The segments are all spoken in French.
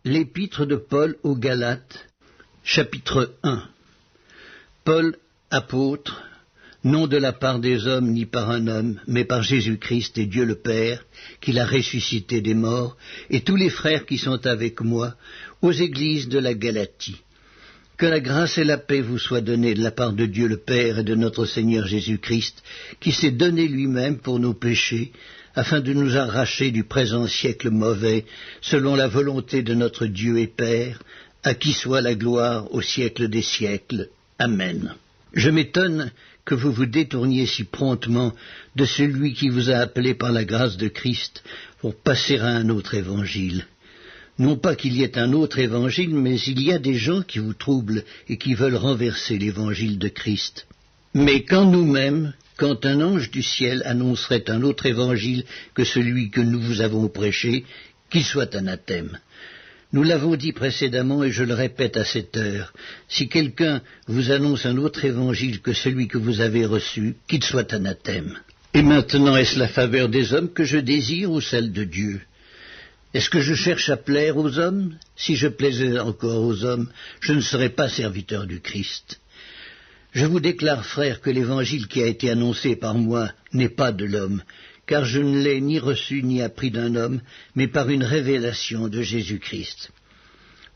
L'épître de Paul aux Galates, chapitre 1. Paul, apôtre, non de la part des hommes ni par un homme, mais par Jésus-Christ et Dieu le Père, qui l'a ressuscité des morts, et tous les frères qui sont avec moi, aux églises de la Galatie. Que la grâce et la paix vous soient données de la part de Dieu le Père et de notre Seigneur Jésus-Christ, qui s'est donné lui-même pour nos péchés, afin de nous arracher du présent siècle mauvais, selon la volonté de notre Dieu et Père, à qui soit la gloire au siècle des siècles. Amen. Je m'étonne que vous vous détourniez si promptement de celui qui vous a appelé par la grâce de Christ pour passer à un autre évangile. Non pas qu'il y ait un autre évangile, mais il y a des gens qui vous troublent et qui veulent renverser l'évangile de Christ. Mais quand nous-mêmes, quand un ange du ciel annoncerait un autre évangile que celui que nous vous avons prêché, qu'il soit anathème. Nous l'avons dit précédemment et je le répète à cette heure, si quelqu'un vous annonce un autre évangile que celui que vous avez reçu, qu'il soit anathème. Et maintenant, est-ce la faveur des hommes que je désire ou celle de Dieu ? Est-ce que je cherche à plaire aux hommes ? Si je plaisais encore aux hommes, je ne serais pas serviteur du Christ. Je vous déclare, frères, que l'évangile qui a été annoncé par moi n'est pas de l'homme, car je ne l'ai ni reçu ni appris d'un homme, mais par une révélation de Jésus-Christ.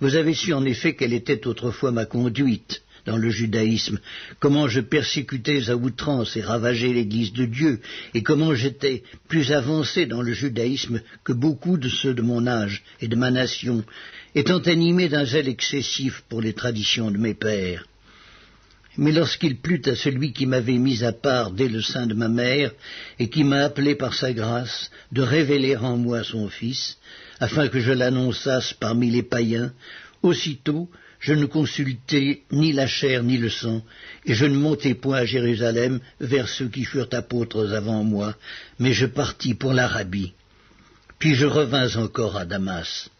Vous avez su en effet quelle était autrefois ma conduite dans le judaïsme, comment je persécutais à outrance et ravageais l'Église de Dieu, et comment j'étais plus avancé dans le judaïsme que beaucoup de ceux de mon âge et de ma nation, étant animé d'un zèle excessif pour les traditions de mes pères. Mais lorsqu'il plut à celui qui m'avait mis à part dès le sein de ma mère, et qui m'a appelé par sa grâce, de révéler en moi son Fils, afin que je l'annonçasse parmi les païens, aussitôt je ne consultai ni la chair ni le sang, et je ne montai point à Jérusalem vers ceux qui furent apôtres avant moi, mais je partis pour l'Arabie. Puis je revins encore à Damas.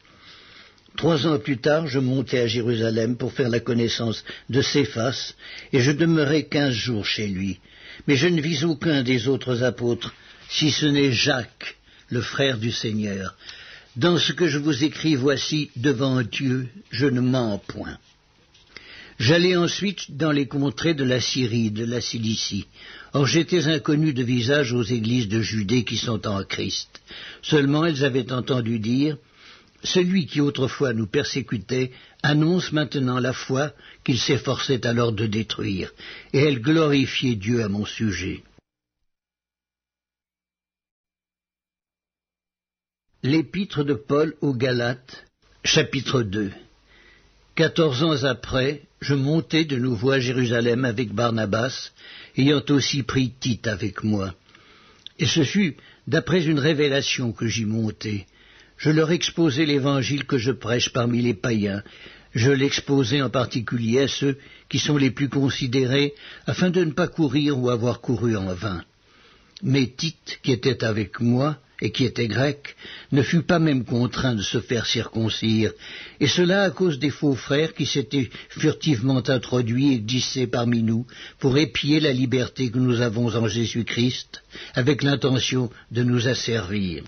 3 ans plus tard, je montai à Jérusalem pour faire la connaissance de Céphas, et je demeurai 15 jours chez lui. Mais je ne vis aucun des autres apôtres, si ce n'est Jacques, le frère du Seigneur. Dans ce que je vous écris, voici, devant Dieu, je ne mens point. J'allai ensuite dans les contrées de la Syrie, de la Cilicie. Or j'étais inconnu de visage aux églises de Judée qui sont en Christ. Seulement elles avaient entendu dire, celui qui autrefois nous persécutait annonce maintenant la foi qu'il s'efforçait alors de détruire, et elle glorifiait Dieu à mon sujet. L'épître de Paul aux Galates, chapitre 2. 14 ans après, je montai de nouveau à Jérusalem avec Barnabas, ayant aussi pris Tite avec moi. Et ce fut d'après une révélation que j'y montai. Je leur exposai l'évangile que je prêche parmi les païens. Je l'exposai en particulier à ceux qui sont les plus considérés, afin de ne pas courir ou avoir couru en vain. Mais Tite, qui était avec moi, et qui était grec, ne fut pas même contraint de se faire circoncire, et cela à cause des faux frères qui s'étaient furtivement introduits et glissés parmi nous pour épier la liberté que nous avons en Jésus-Christ, avec l'intention de nous asservir.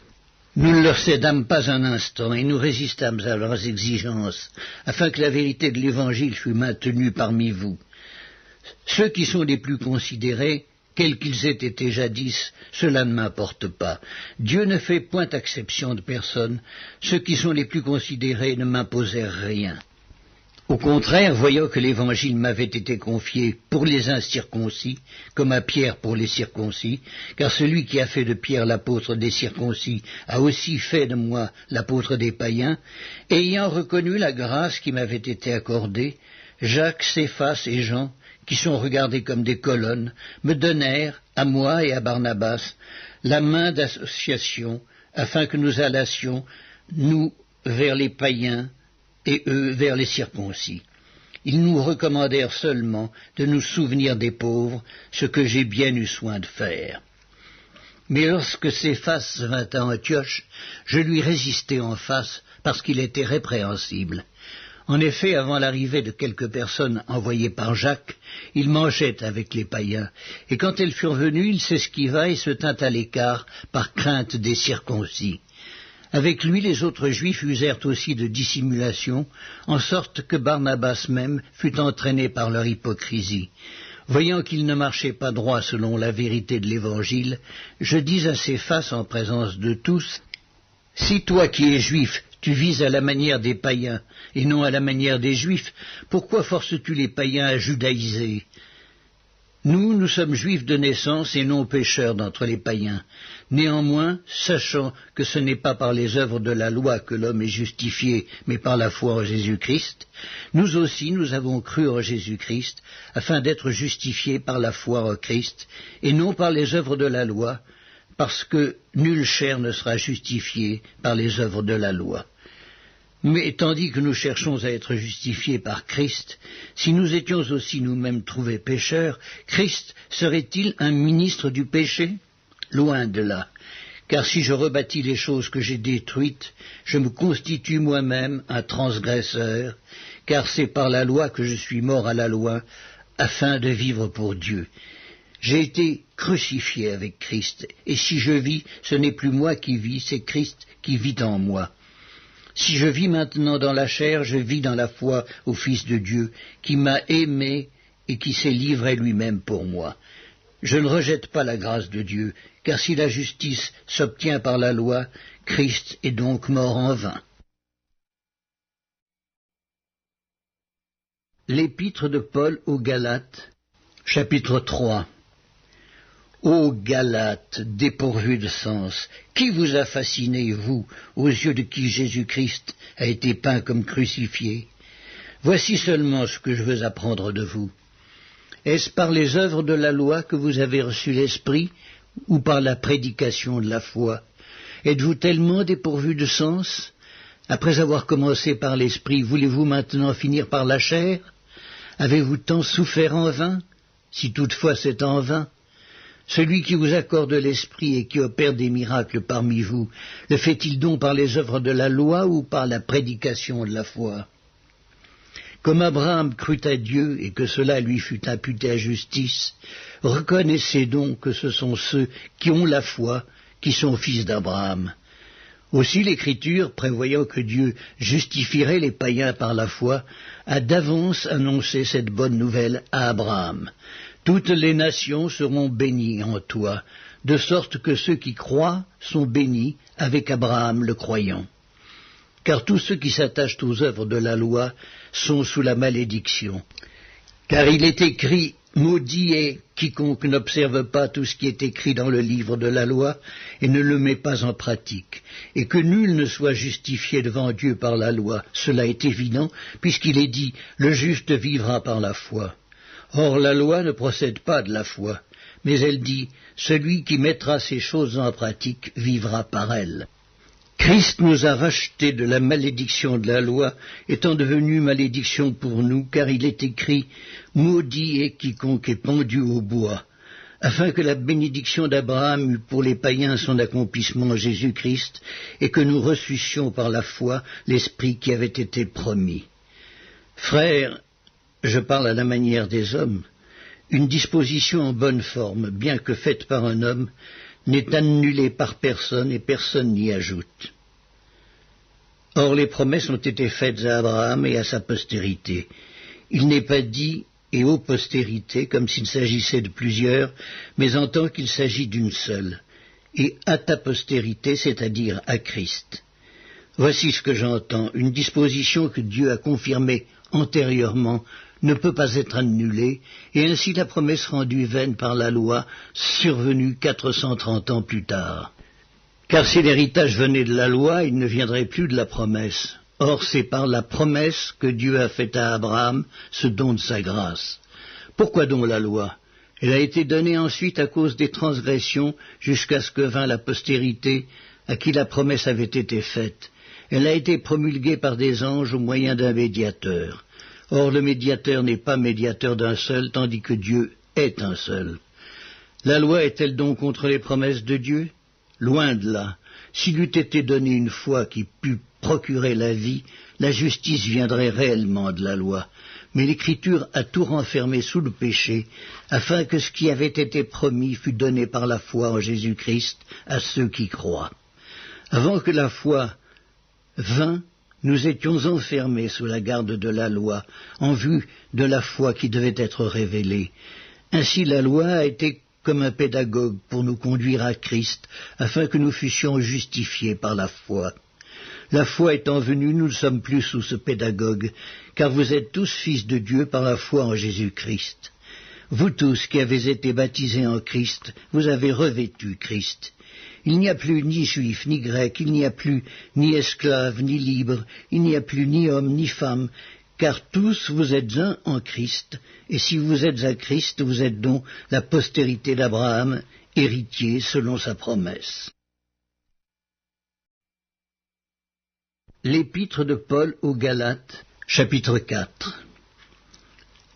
Nous ne leur cédâmes pas un instant, et nous résistâmes à leurs exigences, afin que la vérité de l'Évangile fût maintenue parmi vous. Ceux qui sont les plus considérés, quels qu'ils aient été jadis, cela ne m'importe pas. Dieu ne fait point exception de personne. Ceux qui sont les plus considérés ne m'imposèrent rien. Au contraire, voyant que l'Évangile m'avait été confié pour les incirconcis, comme à Pierre pour les circoncis, car celui qui a fait de Pierre l'apôtre des circoncis a aussi fait de moi l'apôtre des païens, et ayant reconnu la grâce qui m'avait été accordée, Jacques, Céphas et Jean, qui sont regardés comme des colonnes, me donnèrent, à moi et à Barnabas, la main d'association, afin que nous allassions, nous, vers les païens, et eux vers les circoncis. Ils nous recommandèrent seulement de nous souvenir des pauvres, ce que j'ai bien eu soin de faire. Mais lorsque Céphas vint à Antioche, je lui résistai en face, parce qu'il était répréhensible. En effet, avant l'arrivée de quelques personnes envoyées par Jacques, il mangeait avec les païens, et quand elles furent venues, il s'esquiva et se tint à l'écart par crainte des circoncis. Avec lui, les autres Juifs usèrent aussi de dissimulation, en sorte que Barnabas même fut entraîné par leur hypocrisie. Voyant qu'il ne marchait pas droit selon la vérité de l'Évangile, je dis à Céphas en présence de tous, « Si toi qui es juif, tu vises à la manière des païens et non à la manière des Juifs, pourquoi forces-tu les païens à judaïser ? Nous sommes juifs de naissance et non pécheurs d'entre les païens. Néanmoins, sachant que ce n'est pas par les œuvres de la loi que l'homme est justifié, mais par la foi en Jésus-Christ, nous aussi nous avons cru en Jésus-Christ, afin d'être justifiés par la foi en Christ, et non par les œuvres de la loi, parce que nulle chair ne sera justifiée par les œuvres de la loi. Mais tandis que nous cherchons à être justifiés par Christ, si nous étions aussi nous-mêmes trouvés pécheurs, Christ serait-il un ministre du péché ? Loin de là. Car si je rebâtis les choses que j'ai détruites, je me constitue moi-même un transgresseur, car c'est par la loi que je suis mort à la loi, afin de vivre pour Dieu. J'ai été crucifié avec Christ, et si je vis, ce n'est plus moi qui vis, c'est Christ qui vit en moi. Si je vis maintenant dans la chair, je vis dans la foi au Fils de Dieu, qui m'a aimé et qui s'est livré lui-même pour moi. Je ne rejette pas la grâce de Dieu, car si la justice s'obtient par la loi, Christ est donc mort en vain. L'épître de Paul aux Galates, chapitre 3. Ô Galates, dépourvus de sens, qui vous a fasciné, vous, aux yeux de qui Jésus-Christ a été peint comme crucifié ? Voici seulement ce que je veux apprendre de vous. Est-ce par les œuvres de la loi que vous avez reçu l'Esprit, ou par la prédication de la foi ? Êtes-vous tellement dépourvus de sens ? Après avoir commencé par l'Esprit, voulez-vous maintenant finir par la chair ? Avez-vous tant souffert en vain ? Si toutefois c'est en vain. Celui qui vous accorde l'Esprit et qui opère des miracles parmi vous, le fait-il donc par les œuvres de la loi ou par la prédication de la foi ? Comme Abraham crut à Dieu et que cela lui fut imputé à justice, reconnaissez donc que ce sont ceux qui ont la foi qui sont fils d'Abraham. Aussi l'Écriture, prévoyant que Dieu justifierait les païens par la foi, a d'avance annoncé cette bonne nouvelle à Abraham. Toutes les nations seront bénies en toi, de sorte que ceux qui croient sont bénis avec Abraham le croyant. Car tous ceux qui s'attachent aux œuvres de la loi sont sous la malédiction. Car il est écrit, maudit est quiconque n'observe pas tout ce qui est écrit dans le livre de la loi et ne le met pas en pratique, et que nul ne soit justifié devant Dieu par la loi. Cela est évident, puisqu'il est dit, le juste vivra par la foi. Or la loi ne procède pas de la foi, mais elle dit, celui qui mettra ces choses en pratique vivra par elles. Christ nous a rachetés de la malédiction de la loi, étant devenu malédiction pour nous, car il est écrit « Maudit est quiconque est pendu au bois », afin que la bénédiction d'Abraham eût pour les païens son accomplissement en Jésus-Christ, et que nous reçussions par la foi l'Esprit qui avait été promis. Frères, je parle à la manière des hommes, une disposition en bonne forme, bien que faite par un homme, n'est annulée par personne et personne n'y ajoute. Or les promesses ont été faites à Abraham et à sa postérité. Il n'est pas dit « et aux postérités » comme s'il s'agissait de plusieurs, mais en tant qu'il s'agit d'une seule, et à ta postérité, c'est-à-dire à Christ. Voici ce que j'entends, une disposition que Dieu a confirmée antérieurement ne peut pas être annulée, et ainsi la promesse rendue vaine par la loi, survenue 430 ans plus tard. Car si l'héritage venait de la loi, il ne viendrait plus de la promesse. Or c'est par la promesse que Dieu a fait à Abraham ce don de sa grâce. Pourquoi donc la loi ? Elle a été donnée ensuite à cause des transgressions, jusqu'à ce que vint la postérité à qui la promesse avait été faite. Elle a été promulguée par des anges au moyen d'un médiateur. Or le médiateur n'est pas médiateur d'un seul, tandis que Dieu est un seul. La loi est-elle donc contre les promesses de Dieu ? Loin de là. S'il eût été donné une foi qui pût procurer la vie, la justice viendrait réellement de la loi. Mais l'Écriture a tout renfermé sous le péché, afin que ce qui avait été promis fût donné par la foi en Jésus-Christ à ceux qui croient. Avant que la foi vînt, nous étions enfermés sous la garde de la loi, en vue de la foi qui devait être révélée. Ainsi la loi a été comme un pédagogue pour nous conduire à Christ, afin que nous fussions justifiés par la foi. La foi étant venue, nous ne sommes plus sous ce pédagogue, car vous êtes tous fils de Dieu par la foi en Jésus-Christ. Vous tous qui avez été baptisés en Christ, vous avez revêtu Christ. Il n'y a plus ni juif ni grec, il n'y a plus ni esclave ni libre, il n'y a plus ni homme ni femme, car tous vous êtes un en Christ, et si vous êtes à Christ, vous êtes donc la postérité d'Abraham, héritier selon sa promesse. L'épître de Paul aux Galates, chapitre 4.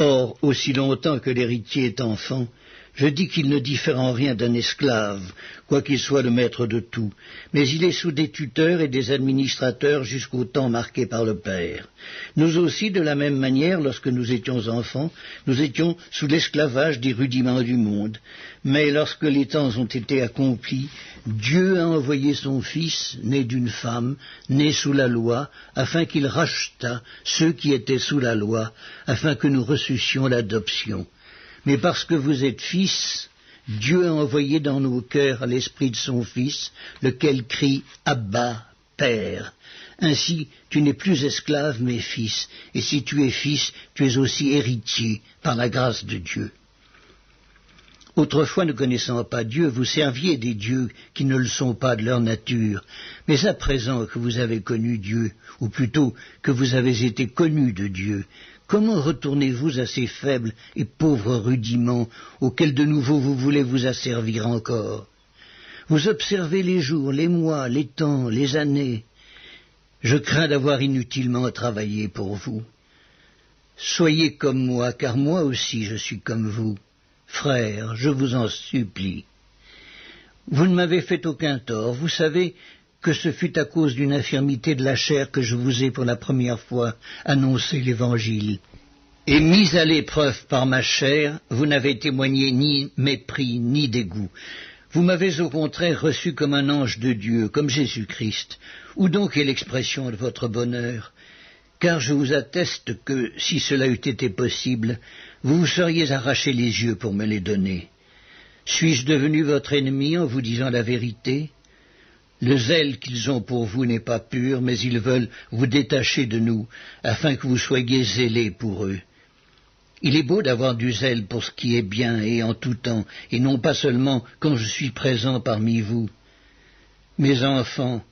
Or, aussi longtemps que l'héritier est enfant, je dis qu'il ne diffère en rien d'un esclave, quoiqu'il soit le maître de tout, mais il est sous des tuteurs et des administrateurs jusqu'au temps marqué par le Père. Nous aussi, de la même manière, lorsque nous étions enfants, nous étions sous l'esclavage des rudiments du monde. Mais lorsque les temps ont été accomplis, Dieu a envoyé son Fils, né d'une femme, né sous la loi, afin qu'il rachetât ceux qui étaient sous la loi, afin que nous reçussions l'adoption. Mais parce que vous êtes fils, Dieu a envoyé dans nos cœurs l'esprit de son Fils, lequel crie « Abba, Père ». Ainsi, tu n'es plus esclave, mais fils, et si tu es fils, tu es aussi héritier par la grâce de Dieu. Autrefois, ne connaissant pas Dieu, vous serviez des dieux qui ne le sont pas de leur nature. Mais à présent que vous avez connu Dieu, ou plutôt que vous avez été connus de Dieu, comment retournez-vous à ces faibles et pauvres rudiments auxquels de nouveau vous voulez vous asservir encore? Vous observez les jours, les mois, les temps, les années. Je crains d'avoir inutilement travaillé pour vous. Soyez comme moi, car moi aussi je suis comme vous. Frères, je vous en supplie. Vous ne m'avez fait aucun tort. Vous savez que ce fut à cause d'une infirmité de la chair que je vous ai pour la première fois annoncé l'Évangile. Et mis à l'épreuve par ma chair, vous n'avez témoigné ni mépris ni dégoût. Vous m'avez au contraire reçu comme un ange de Dieu, comme Jésus-Christ. Où donc est l'expression de votre bonheur? Car je vous atteste que, si cela eût été possible, vous vous seriez arraché les yeux pour me les donner. Suis-je devenu votre ennemi en vous disant la vérité? Le zèle qu'ils ont pour vous n'est pas pur, mais ils veulent vous détacher de nous, afin que vous soyez zélés pour eux. Il est beau d'avoir du zèle pour ce qui est bien et en tout temps, et non pas seulement quand je suis présent parmi vous. Mes enfants,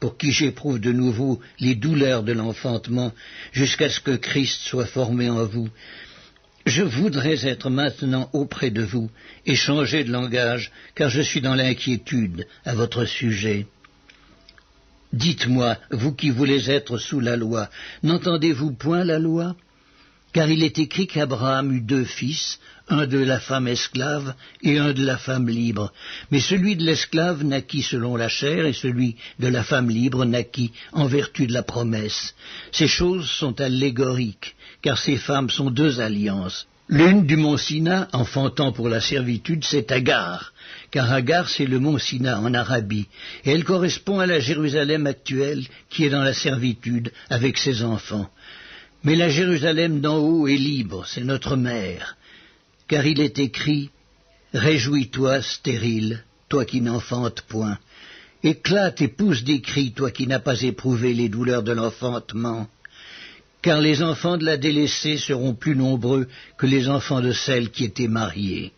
pour qui j'éprouve de nouveau les douleurs de l'enfantement, jusqu'à ce que Christ soit formé en vous, je voudrais être maintenant auprès de vous et changer de langage, car je suis dans l'inquiétude à votre sujet. Dites-moi, vous qui voulez être sous la loi, n'entendez-vous point la loi? Car il est écrit qu'Abraham eut 2 fils, un de la femme esclave et un de la femme libre. Mais celui de l'esclave naquit selon la chair et celui de la femme libre naquit en vertu de la promesse. Ces choses sont allégoriques, car ces femmes sont 2 alliances. L'une du mont Sina, enfantant pour la servitude, c'est Agar, car Agar c'est le mont Sina en Arabie, et elle correspond à la Jérusalem actuelle qui est dans la servitude avec ses enfants. Mais la Jérusalem d'en haut est libre, c'est notre mère, car il est écrit « Réjouis-toi, stérile, toi qui n'enfantes point. Éclate et pousse des cris, toi qui n'as pas éprouvé les douleurs de l'enfantement. Car les enfants de la délaissée seront plus nombreux que les enfants de celle qui était mariée.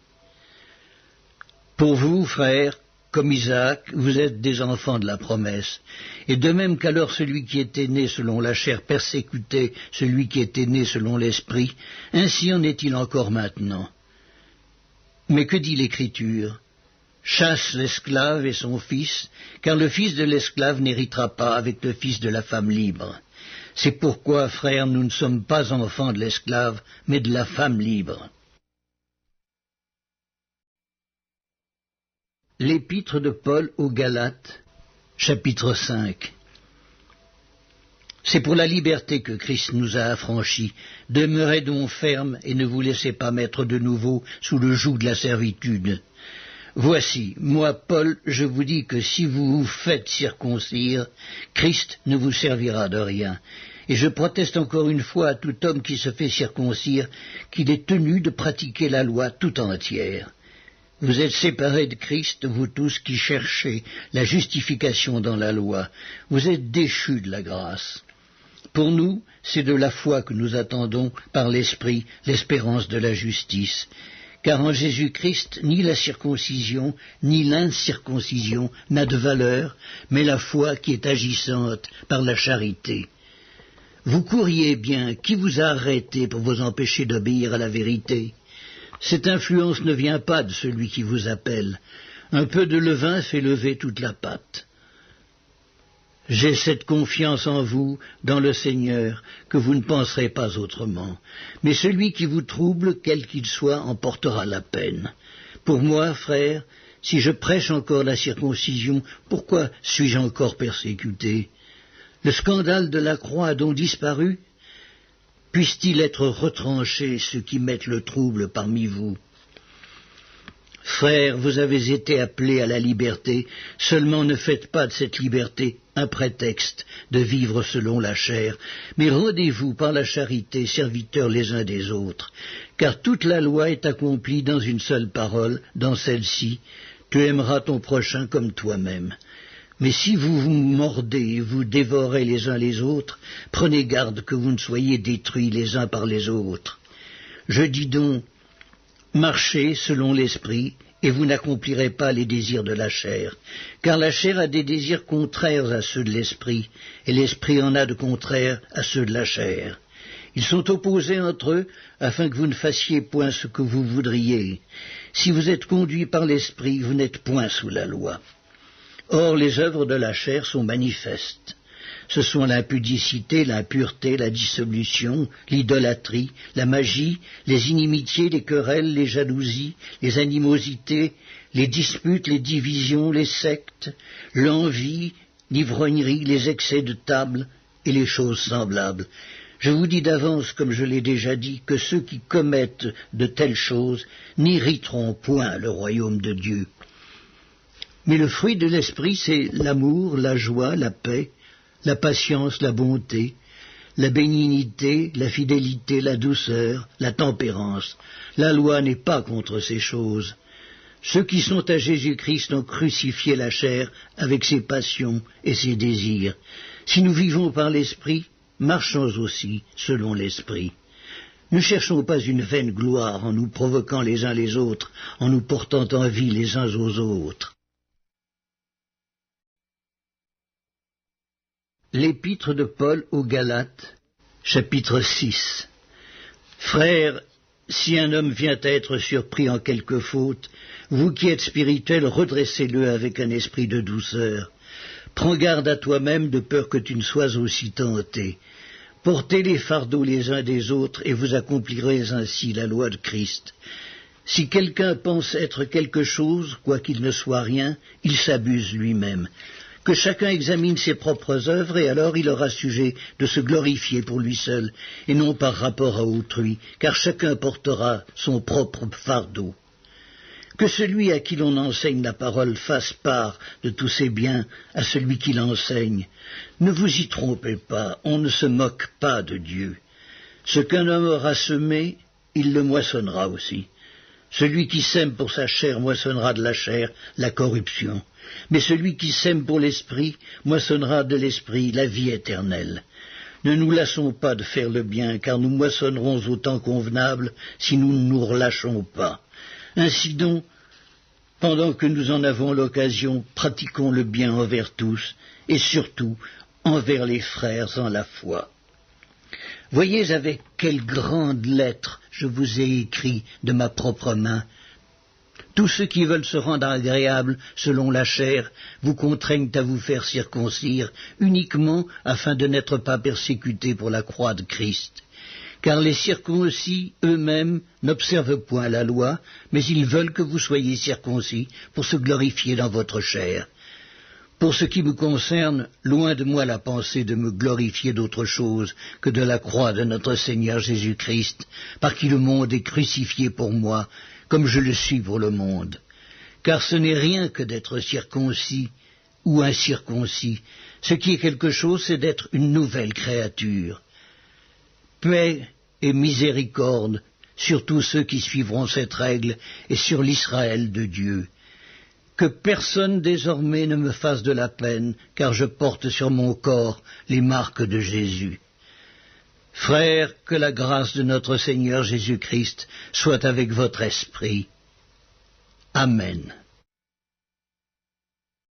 Pour vous, frères, comme Isaac, vous êtes des enfants de la promesse. Et de même qu'alors celui qui était né selon la chair persécutait celui qui était né selon l'esprit, ainsi en est-il encore maintenant. Mais que dit l'Écriture? Chasse l'esclave et son fils, car le fils de l'esclave n'héritera pas avec le fils de la femme libre. C'est pourquoi, frères, nous ne sommes pas enfants de l'esclave, mais de la femme libre. L'épître de Paul aux Galates, chapitre 5. C'est pour la liberté que Christ nous a affranchis. Demeurez donc fermes et ne vous laissez pas mettre de nouveau sous le joug de la servitude. Voici, moi, Paul, je vous dis que si vous vous faites circoncire, Christ ne vous servira de rien. Et je proteste encore une fois à tout homme qui se fait circoncire qu'il est tenu de pratiquer la loi tout entière. Vous êtes séparés de Christ, vous tous qui cherchez la justification dans la loi. Vous êtes déchus de la grâce. Pour nous, c'est de la foi que nous attendons par l'Esprit l'espérance de la justice. Car en Jésus-Christ, ni la circoncision, ni l'incirconcision n'a de valeur, mais la foi qui est agissante par la charité. Vous courriez bien, qui vous a arrêté pour vous empêcher d'obéir à la vérité? Cette influence ne vient pas de celui qui vous appelle. Un peu de levain fait lever toute la pâte. J'ai cette confiance en vous, dans le Seigneur, que vous ne penserez pas autrement. Mais celui qui vous trouble, quel qu'il soit, en portera la peine. Pour moi, frère, si je prêche encore la circoncision, pourquoi suis-je encore persécuté? Le scandale de la croix a donc disparu? Puisse-t-il être retranché, ceux qui mettent le trouble parmi vous? Frères, vous avez été appelés à la liberté, seulement ne faites pas de cette liberté un prétexte de vivre selon la chair, mais rendez-vous par la charité serviteurs les uns des autres, car toute la loi est accomplie dans une seule parole, dans celle-ci, tu aimeras ton prochain comme toi-même. Mais si vous vous mordez et vous dévorez les uns les autres, prenez garde que vous ne soyez détruits les uns par les autres. Je dis donc, marchez selon l'esprit, et vous n'accomplirez pas les désirs de la chair, car la chair a des désirs contraires à ceux de l'esprit, et l'esprit en a de contraires à ceux de la chair. Ils sont opposés entre eux, afin que vous ne fassiez point ce que vous voudriez. Si vous êtes conduits par l'esprit, vous n'êtes point sous la loi. Or, les œuvres de la chair sont manifestes. Ce sont l'impudicité, l'impureté, la dissolution, l'idolâtrie, la magie, les inimitiés, les querelles, les jalousies, les animosités, les disputes, les divisions, les sectes, l'envie, l'ivrognerie, les excès de table et les choses semblables. Je vous dis d'avance, comme je l'ai déjà dit, que ceux qui commettent de telles choses n'hériteront point le royaume de Dieu. Mais le fruit de l'esprit, c'est l'amour, la joie, la paix, la patience, la bonté, la bénignité, la fidélité, la douceur, la tempérance. La loi n'est pas contre ces choses. Ceux qui sont à Jésus-Christ ont crucifié la chair avec ses passions et ses désirs. Si nous vivons par l'Esprit, marchons aussi selon l'Esprit. Ne cherchons pas une vaine gloire en nous provoquant les uns les autres, en nous portant envie les uns aux autres. L'épître de Paul aux Galates, chapitre 6. Frères, si un homme vient à être surpris en quelque faute, vous qui êtes spirituels, redressez-le avec un esprit de douceur. Prends garde à toi-même de peur que tu ne sois aussi tenté. Portez les fardeaux les uns des autres et vous accomplirez ainsi la loi de Christ. Si quelqu'un pense être quelque chose, quoiqu'il ne soit rien, il s'abuse lui-même. Que chacun examine ses propres œuvres, et alors il aura sujet de se glorifier pour lui seul, et non par rapport à autrui, car chacun portera son propre fardeau. Que celui à qui l'on enseigne la parole fasse part de tous ses biens à celui qui l'enseigne. Ne vous y trompez pas, on ne se moque pas de Dieu. Ce qu'un homme aura semé, il le moissonnera aussi. Celui qui sème pour sa chair moissonnera de la chair la corruption. Mais celui qui sème pour l'esprit moissonnera de l'esprit la vie éternelle. Ne nous lassons pas de faire le bien, car nous moissonnerons au temps convenable si nous ne nous relâchons pas. Ainsi donc, pendant que nous en avons l'occasion, pratiquons le bien envers tous, et surtout envers les frères en la foi. Voyez avec quelle grande lettre je vous ai écrit de ma propre main. Tous ceux qui veulent se rendre agréables selon la chair vous contraignent à vous faire circoncire uniquement afin de n'être pas persécutés pour la croix de Christ. Car les circoncis eux-mêmes n'observent point la loi, mais ils veulent que vous soyez circoncis pour se glorifier dans votre chair. Pour ce qui me concerne, loin de moi la pensée de me glorifier d'autre chose que de la croix de notre Seigneur Jésus-Christ, par qui le monde est crucifié pour moi, comme je le suis pour le monde. car ce n'est rien que d'être circoncis ou incirconcis. Ce qui est quelque chose, c'est d'être une nouvelle créature. Paix et miséricorde sur tous ceux qui suivront cette règle et sur l'Israël de Dieu. Que personne désormais ne me fasse de la peine, car je porte sur mon corps les marques de Jésus. Frères, que la grâce de notre Seigneur Jésus-Christ soit avec votre esprit. Amen.